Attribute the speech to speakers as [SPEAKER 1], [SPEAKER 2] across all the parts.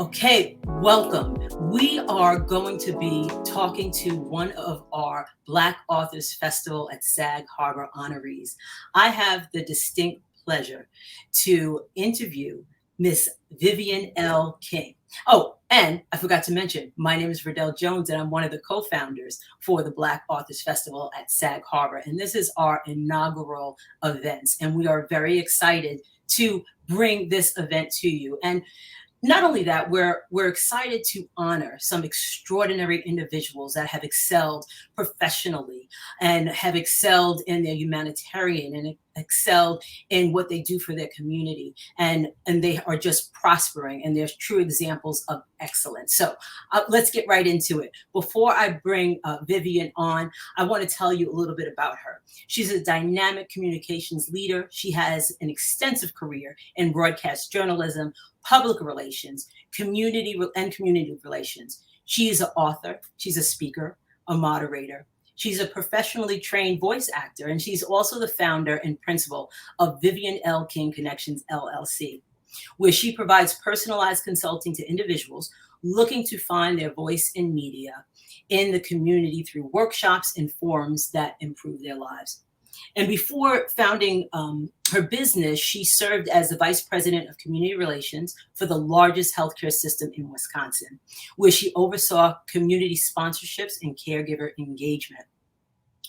[SPEAKER 1] Okay, welcome. We are going to be talking to one of our Black Authors Festival at Sag Harbor honorees. I have the distinct pleasure to interview Miss Vivian L. King. Oh, and I forgot to mention, my name is Verdel Jones, and I'm one of the co-founders for the Black Authors Festival at Sag Harbor. And this is our inaugural event, and we are very excited to bring this event to you. And not only that, we're excited to honor some extraordinary individuals that have excelled professionally and have excelled in their humanitarian and excelled in what they do for their community, and they are just prospering, and there's true examples of excellence. So let's get right into it. Before I bring Vivian on, I want to tell you a little bit about her. She's a dynamic communications leader. She has an extensive career in broadcast journalism, public relations, community relations. She is an author, she's a speaker, a moderator. She's a professionally trained voice actor, and she's also the founder and principal of Vivian L. King Connections, LLC, where she provides personalized consulting to individuals looking to find their voice in media in the community through workshops and forums that improve their lives. And before founding her business, she served as the vice president of community relations for the largest healthcare system in Wisconsin, where she oversaw community sponsorships and caregiver engagement.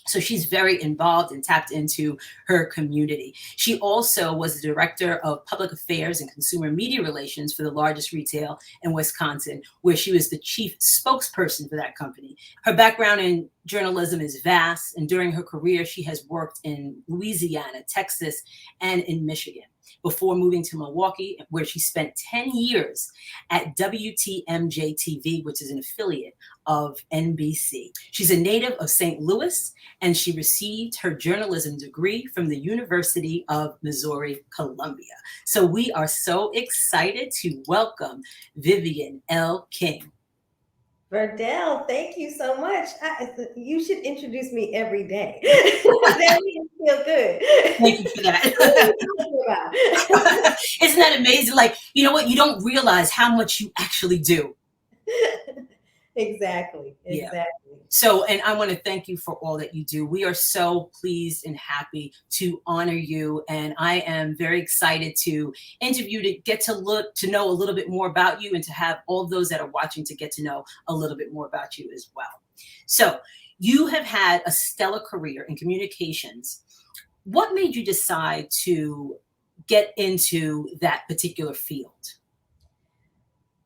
[SPEAKER 1] So she's very involved and tapped into her community. She also was the director of public affairs and consumer media relations for the largest retail in Wisconsin, where she was the chief spokesperson for that company. Her background in journalism is vast, and during her career, she has worked in Louisiana, Texas, and in Michigan, before moving to Milwaukee, where she spent 10 years at WTMJ-TV, which is an affiliate of NBC. She's a native of St. Louis, and she received her journalism degree from the University of Missouri, Columbia. So we are so excited to welcome Vivian L. King.
[SPEAKER 2] Verdel, thank you so much. You should introduce me every day. That makes me feel good.
[SPEAKER 1] Thank you for that. Isn't that amazing? Like, you know what? You don't realize how much you actually do.
[SPEAKER 2] Exactly.
[SPEAKER 1] Yeah. So, and I want to thank you for all that you do. We are so pleased and happy to honor you. And I am very excited to interview, to get to know a little bit more about you, and to have all those that are watching to get to know a little bit more about you as well. So you have had a stellar career in communications. What made you decide to get into that particular field?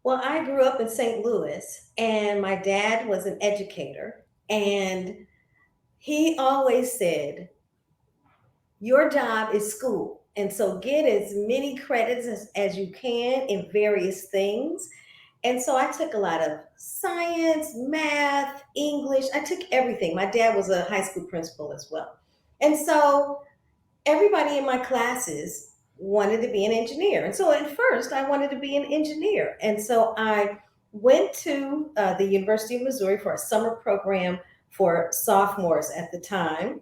[SPEAKER 2] Well, I grew up in St. Louis, and my dad was an educator, and he always said, your job is school. And so get as many credits as you can in various things. And so I took a lot of science, math, English. I took everything. My dad was a high school principal as well. And so everybody in my classes wanted to be an engineer. And so at first I wanted to be an engineer. And so I went to the University of Missouri for a summer program for sophomores at the time.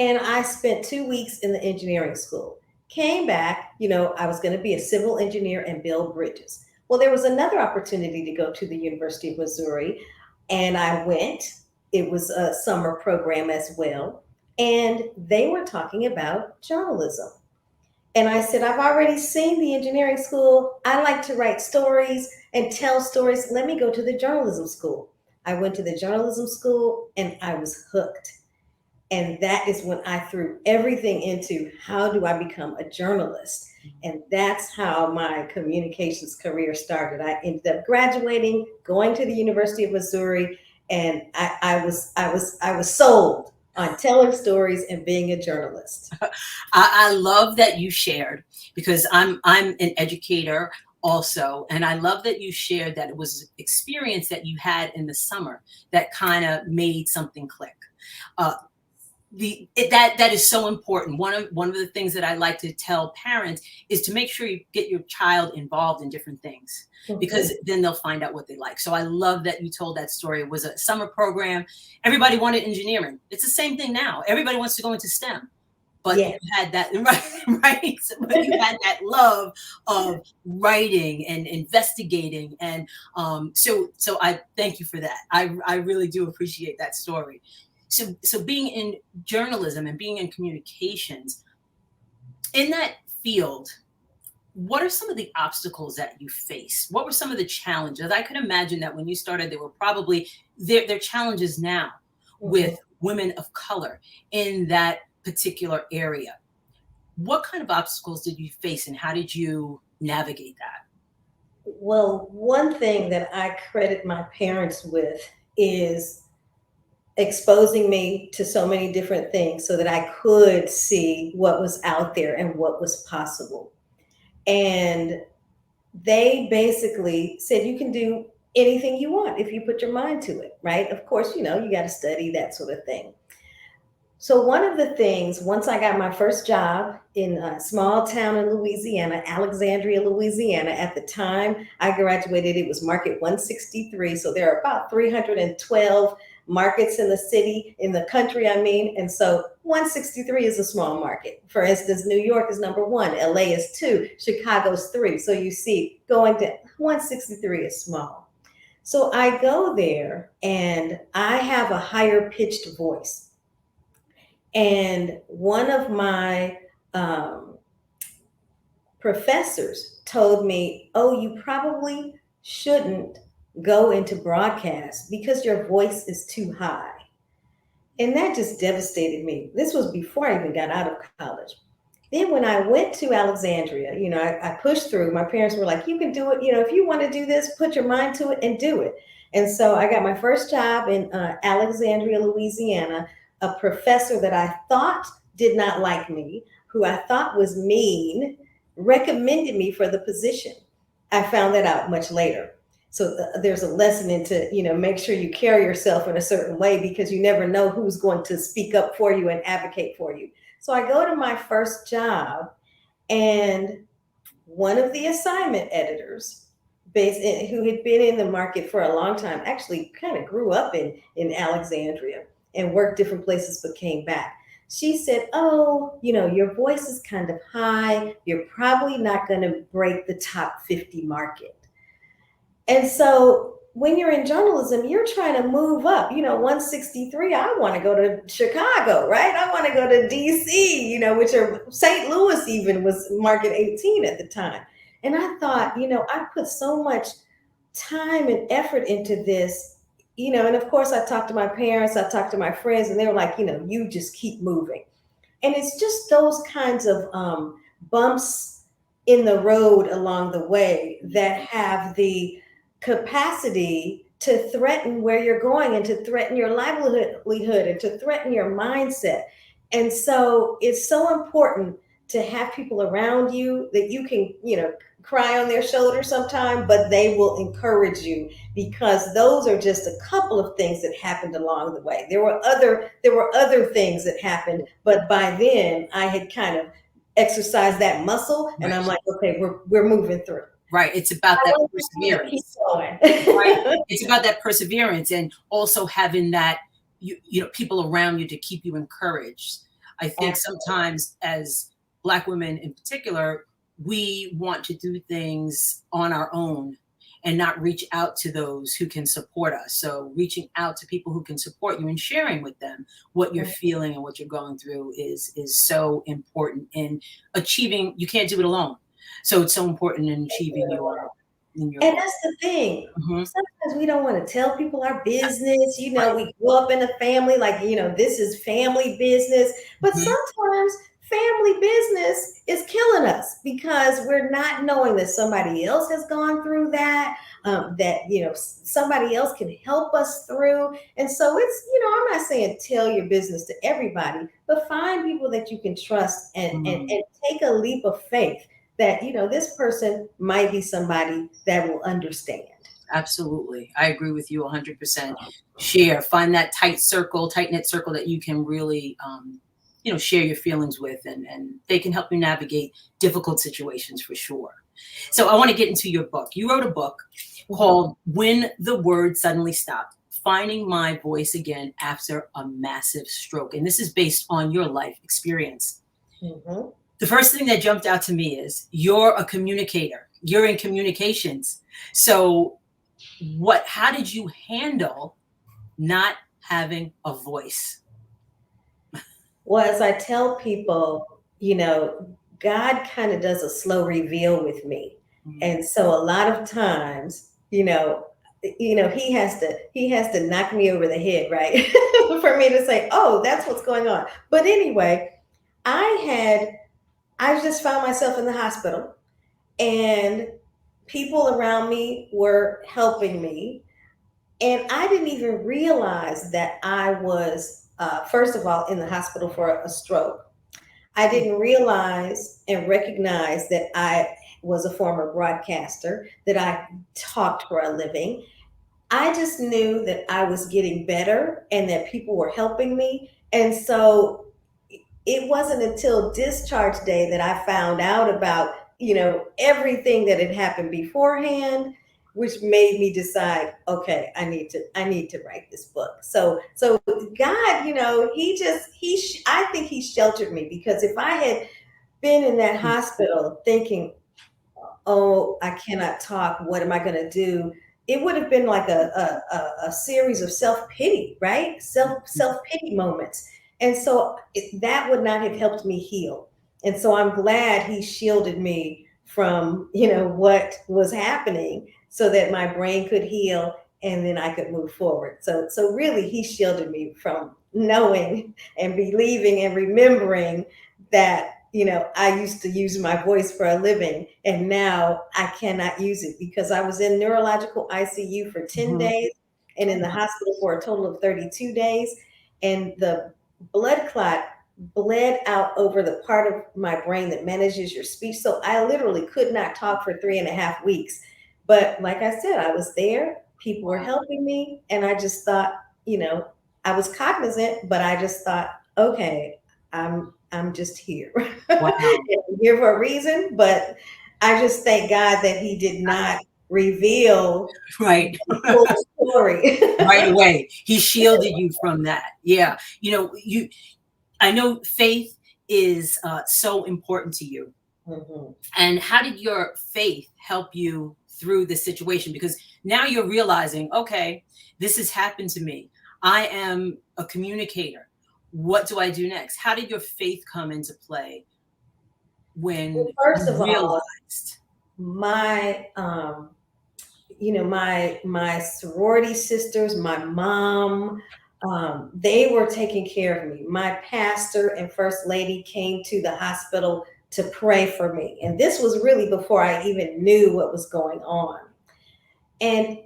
[SPEAKER 2] And I spent 2 weeks in the engineering school. Came back, I was going to be a civil engineer and build bridges. Well, there was another opportunity to go to the University of Missouri, and I went. It was a summer program as well. And they were talking about journalism. And I said, I've already seen the engineering school. I like to write stories and tell stories. Let me go to the journalism school. I went to the journalism school, and I was hooked. And that is when I threw everything into how do I become a journalist? And that's how my communications career started. I ended up graduating, going to the University of Missouri, and I was sold on telling stories and being a journalist.
[SPEAKER 1] I love that you shared, because I'm an educator also, and I love that you shared that it was an experience that you had in the summer that kind of made something click. That is so important. One of the things that I like to tell parents is to make sure you get your child involved in different things, because then they'll find out what they like. So I love that you told that story. It was a summer program. Everybody wanted engineering. It's the same thing now. Everybody wants to go into STEM. but you
[SPEAKER 2] Yes.
[SPEAKER 1] had that right, but you had that love of writing and investigating, and so I thank you for that. I really do appreciate that story. So being in journalism and being in communications in that field, what are some of the obstacles that you face? What were some of the challenges? I could imagine that when you started, there were probably there are challenges now with
[SPEAKER 2] Mhm.
[SPEAKER 1] women of color in that particular area. What kind of obstacles did you face, and how did you navigate that?
[SPEAKER 2] Well, one thing that I credit my parents with is exposing me to so many different things so that I could see what was out there and what was possible. And they basically said you can do anything you want if you put your mind to it, right? Of course, you got to study, that sort of thing. So one of the things, once I got my first job in a small town in Louisiana, Alexandria, Louisiana, at the time I graduated, it was Market 163. So there are about 312 markets in the city, in the country, I mean. And so 163 is a small market. For instance, New York is number one, LA is two, Chicago's three. So you see, going to 163 is small. So I go there and I have a higher pitched voice. And one of my um, professors told me, "Oh, you probably shouldn't go into broadcast because your voice is too high." And that just devastated me. This was before I even got out of college. Then when I went to Alexandria, I pushed through. My parents were like, "You can do it. If you want to do this, put your mind to it and do it." And so I got my first job in Alexandria, Louisiana. A professor that I thought did not like me, who I thought was mean, recommended me for the position. I found that out much later. So there's a lesson into, make sure you carry yourself in a certain way because you never know who's going to speak up for you and advocate for you. So I go to my first job, and one of the assignment editors, who had been in the market for a long time, actually kind of grew up in Alexandria and worked different places, but came back. She said, "Oh, your voice is kind of high. You're probably not going to break the top 50 market." And so when you're in journalism, you're trying to move up. 163, I want to go to Chicago, right? I want to go to DC, which are St. Louis even was market 18 at the time. And I thought, I put so much time and effort into this, and of course I talked to my parents, I talked to my friends, and they were like, you just keep moving. And it's just those kinds of bumps in the road along the way that have the capacity to threaten where you're going and to threaten your livelihood and to threaten your mindset. And so it's so important to have people around you that you can, cry on their shoulder sometime, but they will encourage you, because those are just a couple of things that happened along the way. There were other things that happened, but by then I had kind of exercised that muscle, and I'm
[SPEAKER 1] Right.
[SPEAKER 2] like, okay, we're moving through.
[SPEAKER 1] Right. It's about
[SPEAKER 2] I
[SPEAKER 1] that
[SPEAKER 2] want you to keep
[SPEAKER 1] perseverance.
[SPEAKER 2] going.
[SPEAKER 1] Right. It's about that perseverance, and also having that people around you to keep you encouraged. I think
[SPEAKER 2] Absolutely.
[SPEAKER 1] sometimes as Black women in particular, we want to do things on our own and not reach out to those who can support us. So reaching out to people who can support you and sharing with them what you're feeling and what you're going through is so important in achieving. You can't do it alone. So it's so important in achieving your
[SPEAKER 2] And
[SPEAKER 1] goal.
[SPEAKER 2] that's the thing.
[SPEAKER 1] Mhm.
[SPEAKER 2] Sometimes we don't want to tell people our business.
[SPEAKER 1] Right.
[SPEAKER 2] We grew up in a family, like, this is family business. But
[SPEAKER 1] Mhm.
[SPEAKER 2] sometimes family business is killing us because we're not knowing that somebody else has gone through that, that, somebody else can help us through. And so it's, I'm not saying tell your business to everybody, but find people that you can trust,
[SPEAKER 1] Mm.
[SPEAKER 2] and take a leap of faith that this person might be somebody that will understand.
[SPEAKER 1] Absolutely. I agree with you 100%. Share, find that tight knit circle that you can really, share your feelings with, and they can help you navigate difficult situations for sure. So I want to get into your book. You wrote a book
[SPEAKER 2] Mhm.
[SPEAKER 1] called When the Word Suddenly Stopped, Finding My Voice Again After a Massive Stroke. And this is based on your life experience.
[SPEAKER 2] Mhm.
[SPEAKER 1] The first thing that jumped out to me is you're a communicator. You're in communications. So how did you handle not having a voice?
[SPEAKER 2] Well, as I tell people, God kind of does a slow reveal with me.
[SPEAKER 1] Mm-hmm.
[SPEAKER 2] And so a lot of times, he has to knock me over the head, right? For me to say, "Oh, that's what's going on." But anyway, I just found myself in the hospital, and people around me were helping me, and I didn't even realize that I was, first of all, in the hospital for a stroke. I didn't realize and recognize that I was a former broadcaster, that I talked for a living. I just knew that I was getting better and that people were helping me. And so it wasn't until discharge day that I found out about, everything that had happened beforehand, which made me decide, okay, I need to write this book. So God, I think he sheltered me, because if I had been in that hospital thinking, oh, I cannot talk, what am I going to do? It would have been like a series of self-pity, right? Self-pity moments. And so that would not have helped me heal. And so I'm glad he shielded me from, what was happening, so that my brain could heal and then I could move forward. So really he shielded me from knowing and believing and remembering that, I used to use my voice for a living, and now I cannot use it, because I was in neurological ICU for 10
[SPEAKER 1] Mm-hmm.
[SPEAKER 2] days and in the hospital for a total of 32 days. And the blood clot bled out over the part of my brain that manages your speech. So I literally could not talk for 3.5 weeks. But like I said, I was there, people were
[SPEAKER 1] Wow.
[SPEAKER 2] helping me, and I just thought, I was cognizant, but I just thought, okay, I'm just here.
[SPEAKER 1] Wow.
[SPEAKER 2] I'm here for a reason, but I just thank God that he did not reveal
[SPEAKER 1] Right.
[SPEAKER 2] the full story.
[SPEAKER 1] Right away. He shielded you from that. Yeah. I know faith is so important to you.
[SPEAKER 2] Mhm.
[SPEAKER 1] And how did your faith help you through this situation? Because now you're realizing, okay, this has happened to me. I am a communicator. What do I do next? How did your faith come into play
[SPEAKER 2] Well,
[SPEAKER 1] when
[SPEAKER 2] first
[SPEAKER 1] you
[SPEAKER 2] of all,
[SPEAKER 1] realized?
[SPEAKER 2] my my sorority sisters, my mom, they were taking care of me. My pastor and first lady came to the hospital to pray for me, and this was really before I even knew what was going on. And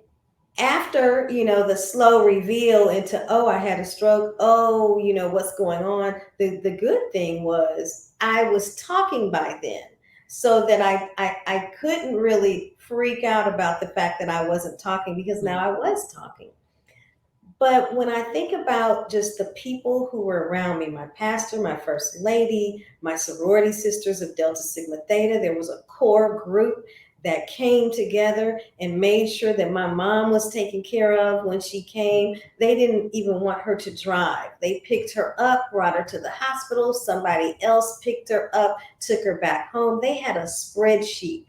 [SPEAKER 2] after, the slow reveal into, oh, I had a stroke, oh, what's going on, the good thing was I was talking by then, so that I couldn't really freak out about the fact that I wasn't talking, because now I was talking. But when I think about just the people who were around me, my pastor, my first lady, my sorority sisters of Delta Sigma Theta, there was a core group that came together and made sure that my mom was taken care of when she came. They didn't even want her to drive. They picked her up, brought her to the hospital. Somebody else picked her up, took her back home. They had a spreadsheet,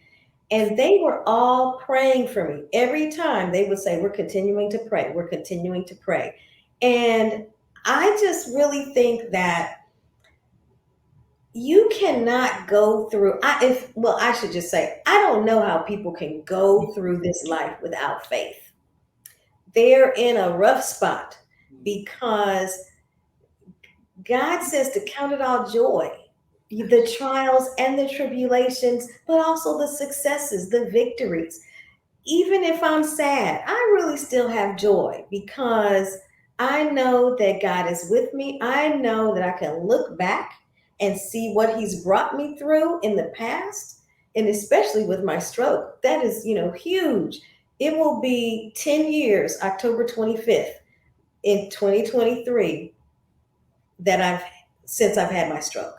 [SPEAKER 2] and they were all praying for me. Every time they would say, we're continuing to pray, we're continuing to pray. And I just really think that you cannot go through, I should just say, I don't know how people can go through this life without faith. They're in a rough spot, because God says to count it all joy, the trials and the tribulations, but also the successes, the victories. Even if I'm sad, I really still have joy, because I know that God is with me. I know that I can look back and see what he's brought me through in the past, and especially with my stroke. That is, huge. It will be 10 years, October 25th in 2023, that since I've had my stroke.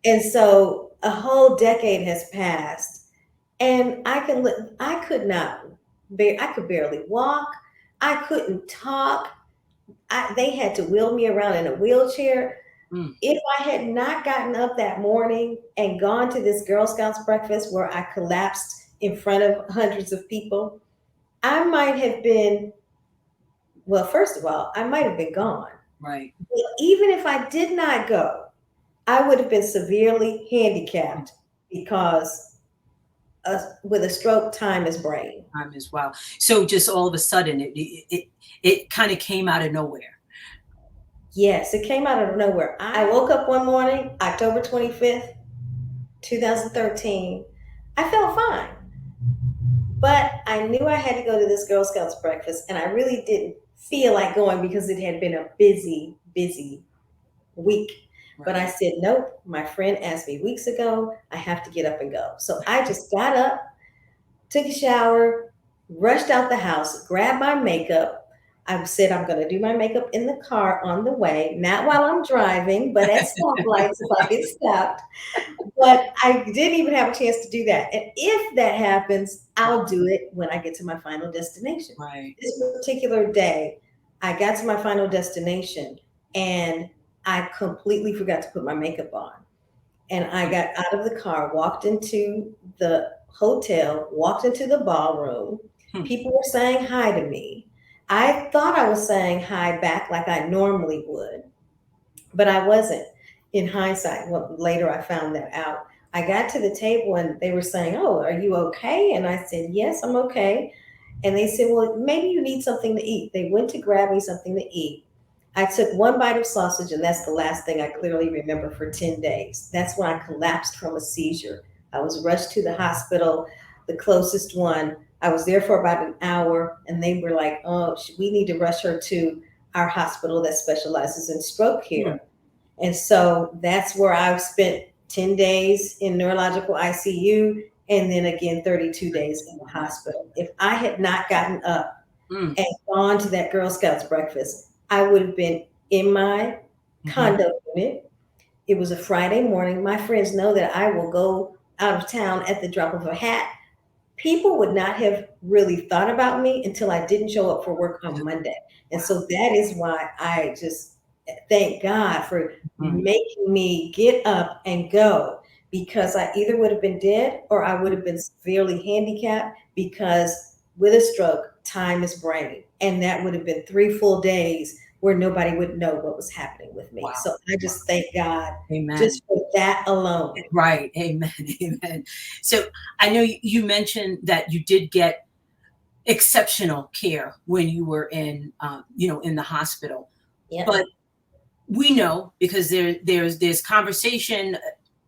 [SPEAKER 2] And so a whole decade has passed, and I could not I could barely walk. I couldn't talk. They had to wheel me around in a wheelchair.
[SPEAKER 1] Mm,
[SPEAKER 2] If I had not gotten up that morning and gone to this Girl Scouts breakfast where I collapsed in front of hundreds of people, I might have been, well, first of all, I might have been gone.
[SPEAKER 1] right.
[SPEAKER 2] But even if I did not go, I would have been severely
[SPEAKER 1] Mm,
[SPEAKER 2] handicapped because with a stroke, time is brain.
[SPEAKER 1] time as well. So just all of a sudden, it kind of came out of nowhere.
[SPEAKER 2] Yes, it came out of nowhere. I woke up one morning, October 25th, 2013. I felt fine, but I knew I had to go to this Girl Scouts breakfast, and I really didn't feel like going because it had been a busy, busy week. But I
[SPEAKER 1] Right.
[SPEAKER 2] said, nope, my friend asked me weeks ago, I have to get up and go. So I just got up, took a shower, rushed out the house, grabbed my makeup. I said I'm going to do my makeup in the car on the way, not while I'm driving, but at stoplights if I get stopped. But I didn't even have a chance to do that. And if that happens, I'll do it when I get to my final destination.
[SPEAKER 1] Right.
[SPEAKER 2] This particular day, I got to my final destination and I completely forgot to put my makeup on. And I got out of the car, walked into the hotel, walked into the ballroom.
[SPEAKER 1] Hmm.
[SPEAKER 2] People were saying hi to me. I thought I was saying hi back like I normally would, but I wasn't. In hindsight, well, later I found that out. I got to the table and they were saying, "Oh, are you okay?" And I said, "Yes, I'm okay." And they said, "Well, maybe you need something to eat." They went to grab me something to eat. I took one bite of sausage, and that's the last thing I clearly remember for 10 days. That's when I collapsed from a seizure. I was rushed to the hospital, the closest one. I was there for about an hour, and they were like, "Oh, we need to rush her to our hospital that specializes in stroke
[SPEAKER 1] Hmm.
[SPEAKER 2] care." And so that's where I've spent 10 days in neurological ICU and then again 32 days in the hospital. If I had not gotten up
[SPEAKER 1] Mm,
[SPEAKER 2] and gone to that Girl Scouts breakfast, I would have been in my
[SPEAKER 1] mhm.
[SPEAKER 2] condo unit. It was a Friday morning. My friends know that I will go out of town at the drop of a hat. People would not have really thought about me until I didn't show up for work on Monday. And
[SPEAKER 1] Wow.
[SPEAKER 2] so that is why I just thank God for
[SPEAKER 1] Mm,
[SPEAKER 2] making me get up and go, because I either would have been dead or I would have been severely handicapped because with a stroke, time is brain. And that would have been 3 full days where nobody would know what was happening with me.
[SPEAKER 1] wow.
[SPEAKER 2] So I
[SPEAKER 1] Wow.
[SPEAKER 2] just thank God
[SPEAKER 1] Amen.
[SPEAKER 2] just for that alone.
[SPEAKER 1] Right. Amen. Amen. So I know you mentioned that you did get exceptional care when you were in, in the hospital.
[SPEAKER 2] Yeah.
[SPEAKER 1] But we know because there's conversation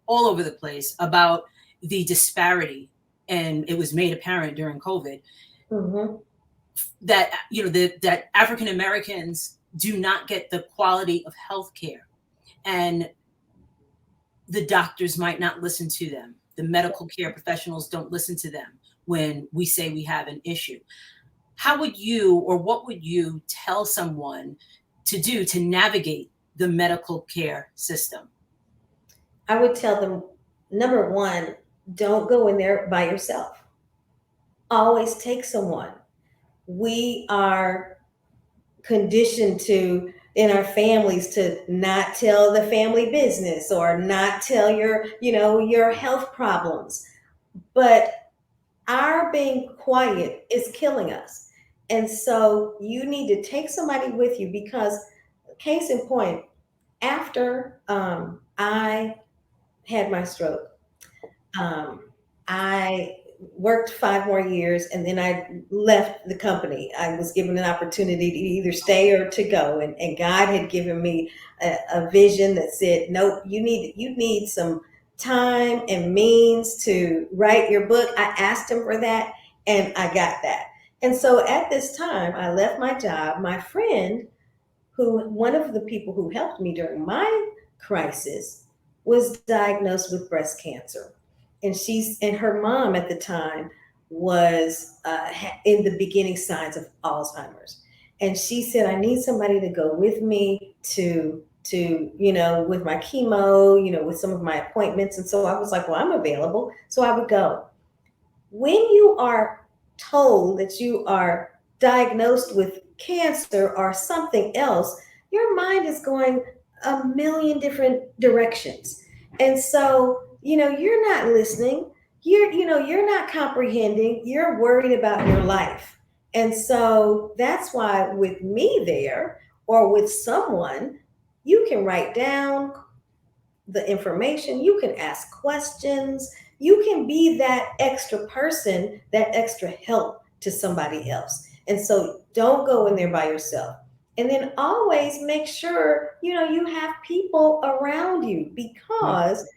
[SPEAKER 1] all over the place about the disparity, and it was made apparent during COVID
[SPEAKER 2] Hmm.
[SPEAKER 1] that that African Americans do not get the quality of health care, and the doctors might not listen to them. The medical care professionals don't listen to them when we say we have an issue. How would you, or what would you tell someone to do to navigate the medical care system?
[SPEAKER 2] I would tell them, number one, don't go in there by yourself. Always take someone. We are conditioned to, in our families, to not tell the family business or not tell your health problems. But our being quiet is killing us. And so you need to take somebody with you because, case in point, after I had my stroke, Um, I worked 5 more years and then I left the company. I was given an opportunity to either stay or to go. And God had given me a vision that said, nope, you need some time and means to write your book. I asked him for that and I got that. And so at this time, I left my job. My friend, who one of the people who helped me during my crisis, was diagnosed with breast cancer, and her mom at the time was in the beginning signs of Alzheimer's, and she said, "I need somebody to go with me to with my chemo, with some of my appointments." And so I was like, "Well, I'm available," so I would go. When you are told that you are diagnosed with cancer or something else, your mind is going a million different directions. And so, you're not listening. You're not comprehending. You're worried about your life. And so that's why with me there or with someone, you can write down the information, you can ask questions, you can be that extra person, that extra help to somebody else. And so don't go in there by yourself. And then always make sure, you have people around you, because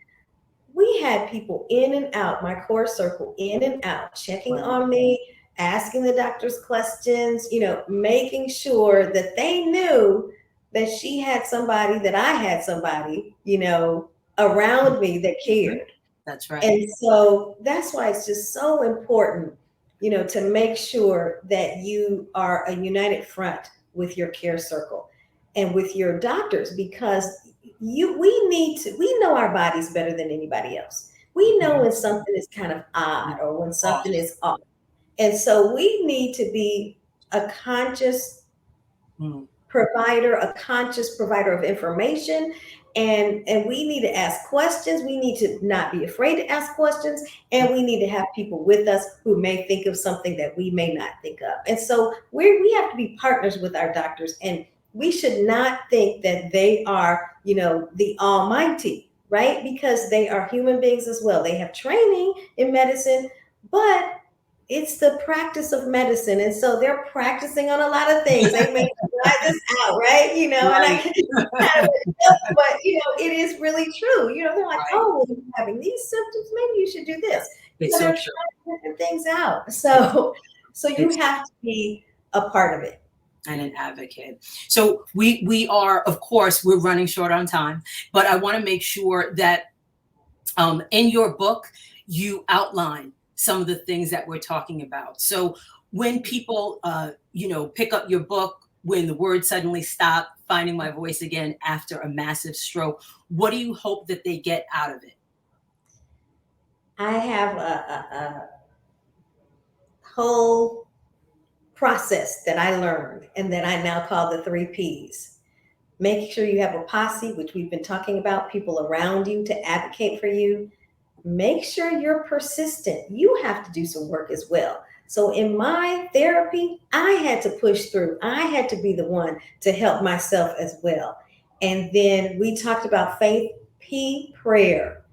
[SPEAKER 2] we had people in and out, my core circle in and out, checking
[SPEAKER 1] Right.
[SPEAKER 2] on me, asking the doctors questions, making sure that they knew that she had somebody, that I had somebody, around me that
[SPEAKER 1] Mhm.
[SPEAKER 2] cared.
[SPEAKER 1] That's right.
[SPEAKER 2] And so that's why it's just so important, to make sure that you are a united front with your care circle and with your doctors, because we know our bodies better than anybody else. We know
[SPEAKER 1] Mhm.
[SPEAKER 2] when something is kind of odd or when
[SPEAKER 1] Off.
[SPEAKER 2] something is off. And so we need to be a conscious
[SPEAKER 1] Mm.
[SPEAKER 2] provider, a conscious provider of information. And we need to ask questions. We need to not be afraid to ask questions. And we need to have people with us who may think of something that we may not think of. And so we have to be partners with our doctors. And we should not think that they are, the almighty, right? Because they are human beings as well. They have training in medicine, but it's the practice of medicine. And so they're practicing on a lot of things. They may try this out, right? And I
[SPEAKER 1] Right.
[SPEAKER 2] can kind of joke, but it is really true. They're like,
[SPEAKER 1] Right.
[SPEAKER 2] oh, well, you're having these symptoms, maybe you should do
[SPEAKER 1] Yeah.
[SPEAKER 2] this.
[SPEAKER 1] It's so
[SPEAKER 2] They're
[SPEAKER 1] true.
[SPEAKER 2] trying different things out.
[SPEAKER 1] It's,
[SPEAKER 2] So you
[SPEAKER 1] it's
[SPEAKER 2] have to be a part of it.
[SPEAKER 1] and an advocate. So we are, of course, we're running short on time, but I want to make sure that in your book you outline some of the things that we're talking about. So when people, pick up your book, when the words suddenly stop, finding my voice again after a massive stroke, what do you hope that they get out of it?
[SPEAKER 2] I have a whole process that I learned and that I now call the 3 Ps. Make sure you have a posse, which we've been talking about, people around you to advocate for you. Make sure you're persistent. You have to do some work as well. So in my therapy, I had to push through. I had to be the one to help myself as well. And then we talked about faith, P, prayer.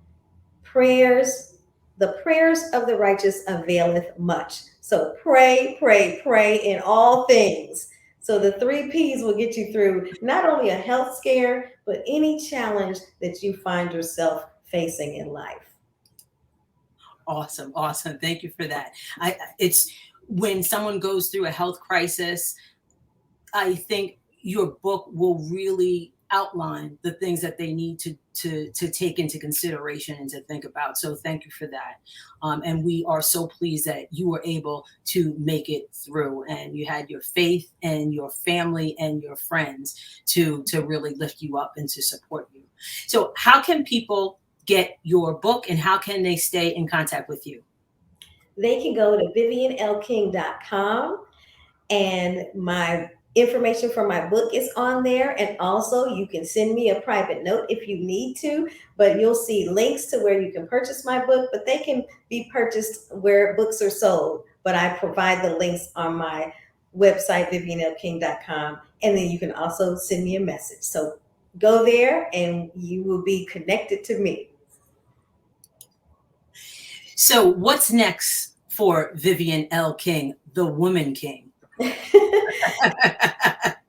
[SPEAKER 2] Prayers, the prayers of the righteous availeth much. So pray, pray, pray in all things. So the 3 Ps will get you through not only a health scare, but any challenge that you find yourself facing in life.
[SPEAKER 1] Awesome, awesome. Thank you for that. It's when someone goes through a health crisis, I think your book will really outline the things that they need to take into consideration and to think about. So thank you for that. And we are so pleased that you were able to make it through, and you had your faith and your family and your friends to really lift you up and to support you. So how can people get your book, and how can they stay in contact with you?
[SPEAKER 2] They can go to vivianlking.com, and my information for my book is on there. And also, you can send me a private note if you need to, but you'll see links to where you can purchase my book, but they can be purchased where books are sold. But I provide the links on my website, vivianlking.com. And then you can also send me a message. So go there and you will be connected to me.
[SPEAKER 1] So what's next for Vivian L. King, the Woman King?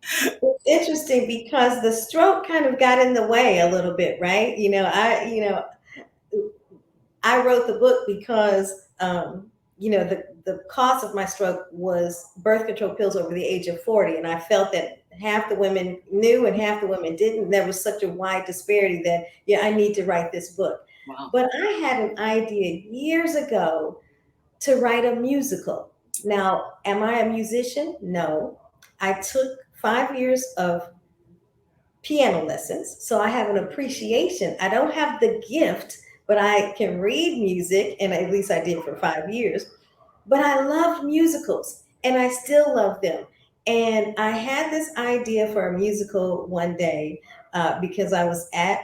[SPEAKER 2] It's interesting because the stroke kind of got in the way a little bit, right? I wrote the book because the cause of my stroke was birth control pills over the age of 40, and I felt that half the women knew and half the women didn't. There was such a wide disparity that I need to write this book.
[SPEAKER 1] Wow.
[SPEAKER 2] But I had an idea years ago to write a musical. Now, am I a musician? No. I took 5 years of piano lessons, so I have an appreciation. I don't have the gift, but I can read music, and at least I did for 5 years. But I loved musicals, and I still love them. And I had this idea for a musical one day because I was at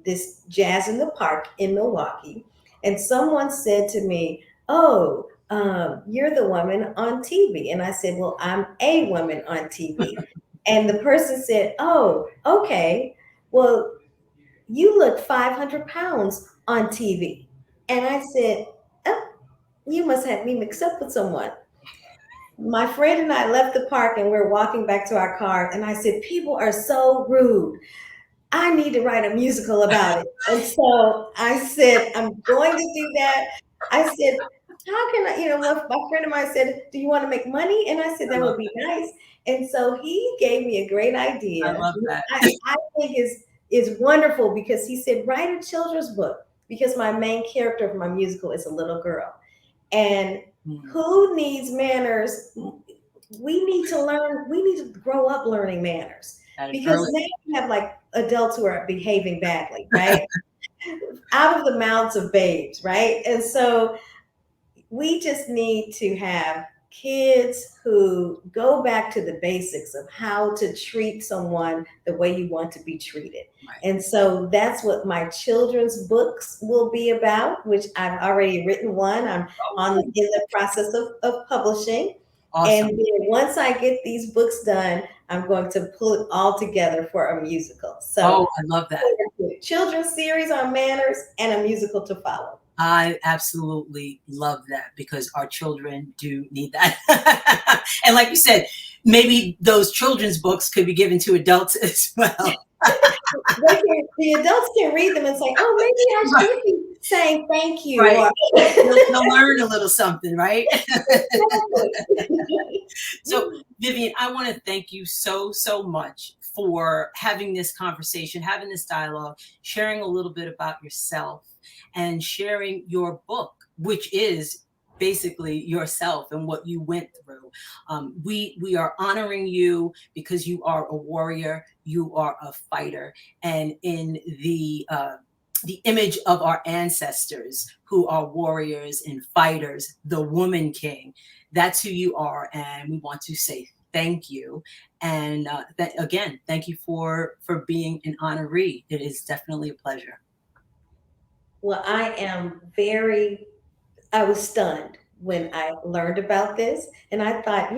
[SPEAKER 2] this Jazz in the Park in Milwaukee, and someone said to me, "Oh, you're the woman on TV." And I said, "Well, I'm a woman on TV." And the person said, "Oh, okay. Well, you look 500 pounds on TV." And I said, "Oh, you must have me mixed up with someone." My friend and I left the park and we're walking back to our car. And I said, "People are so rude. I need to write a musical about it." And so I said, "I'm going to do that." I said, "How can I?" My friend of mine said, "Do you want to make money?" And I said,
[SPEAKER 1] I
[SPEAKER 2] "That
[SPEAKER 1] love
[SPEAKER 2] would be
[SPEAKER 1] that.
[SPEAKER 2] nice." And so he gave me a great
[SPEAKER 1] I
[SPEAKER 2] idea,
[SPEAKER 1] love
[SPEAKER 2] which
[SPEAKER 1] that.
[SPEAKER 2] I think is wonderful, because he said, "Write a children's book," because my main character of my musical is a little girl. And
[SPEAKER 1] Mm,
[SPEAKER 2] who needs manners? We need to grow up learning manners,
[SPEAKER 1] at an
[SPEAKER 2] because
[SPEAKER 1] early.
[SPEAKER 2] now you have like adults who are behaving badly, right? Out of the mouths of babes, right? And so we just need to have kids who go back to the basics of how to treat someone the way you want to be treated.
[SPEAKER 1] Right.
[SPEAKER 2] And so that's what my children's books will be about, which I've already written one. I'm
[SPEAKER 1] Oh,
[SPEAKER 2] in the process of publishing. And
[SPEAKER 1] awesome.
[SPEAKER 2] then once I get these books done, I'm going to pull it all together for a musical. So
[SPEAKER 1] Oh, I love that.
[SPEAKER 2] children's series on manners and a musical to follow.
[SPEAKER 1] I absolutely love that because our children do need that. And like you said, maybe those children's books could be given to adults as well.
[SPEAKER 2] The adults can read them and say, "Oh, maybe I
[SPEAKER 1] Right,
[SPEAKER 2] should be saying thank you,"
[SPEAKER 1] right.
[SPEAKER 2] or
[SPEAKER 1] They'll learn a little something, right?
[SPEAKER 2] exactly.
[SPEAKER 1] So, Vivian, I want to thank you so, so much for having this conversation, having this dialogue, sharing a little bit about yourself, and sharing your book, which is basically yourself and what you went through. We are honoring you because you are a warrior, you are a fighter, and in the image of our ancestors who are warriors and fighters, the woman king. That's who you are, and we want to say thank you. And again, thank you for being an honoree. It is definitely a pleasure.
[SPEAKER 2] Well, I was stunned when I learned about this. And I thought,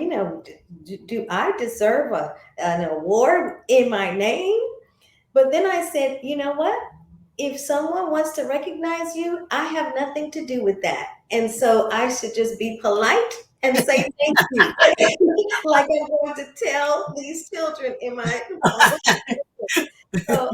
[SPEAKER 2] do I deserve an award in my name? But then I said, you know what? If someone wants to recognize you, I have nothing to do with that. And so I should just be polite and say thank you. Like I'm going to tell these children in my so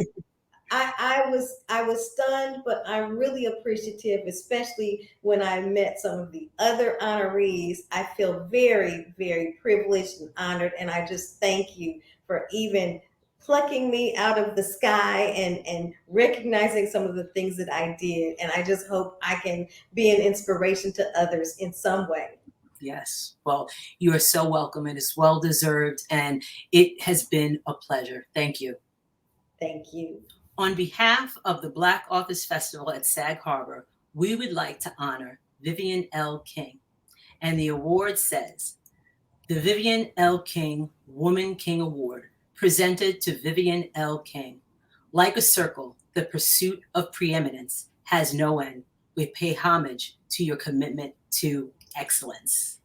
[SPEAKER 2] I was stunned, but I'm really appreciative, especially when I met some of the other honorees. I feel very, very privileged and honored, and I just thank you for even plucking me out of the sky and recognizing some of the things that I did. And I just hope I can be an inspiration to others in some way.
[SPEAKER 1] Yes. Well, you are so welcome. It is well deserved, and it has been a pleasure. Thank you.
[SPEAKER 2] Thank you.
[SPEAKER 1] On behalf of the Black Authors Festival at Sag Harbor, we would like to honor Vivian L. King. And the award says, the Vivian L. King Woman King Award, presented to Vivian L. King. Like a circle, the pursuit of preeminence has no end. We pay homage to your commitment to excellence.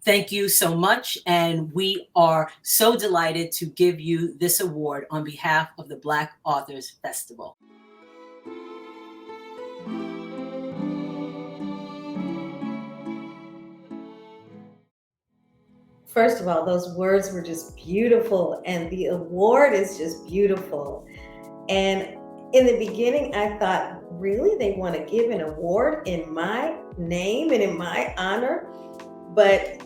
[SPEAKER 1] Thank you so much. And we are so delighted to give you this award on behalf of the Black Authors Festival.
[SPEAKER 2] First of all, those words were just beautiful, and the award is just beautiful. And in the beginning, I thought, really, they want to give an award in my name and in my honor? But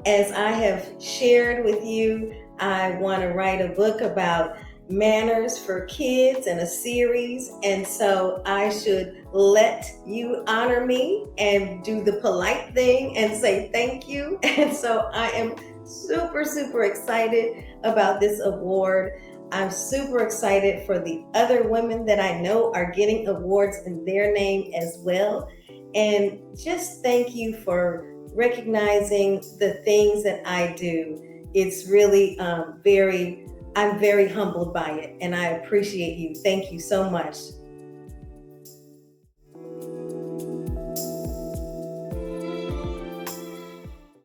[SPEAKER 2] as I have shared with you, I want to write a book about manners for kids and a series. And so I should let you honor me and do the polite thing and say thank you. And so I am super, super excited about this award. I'm super excited for the other women that I know are getting awards in their name as well. And just thank you for recognizing the things that I do. It's really very I'm very humbled by it, and I appreciate you. Thank you so much.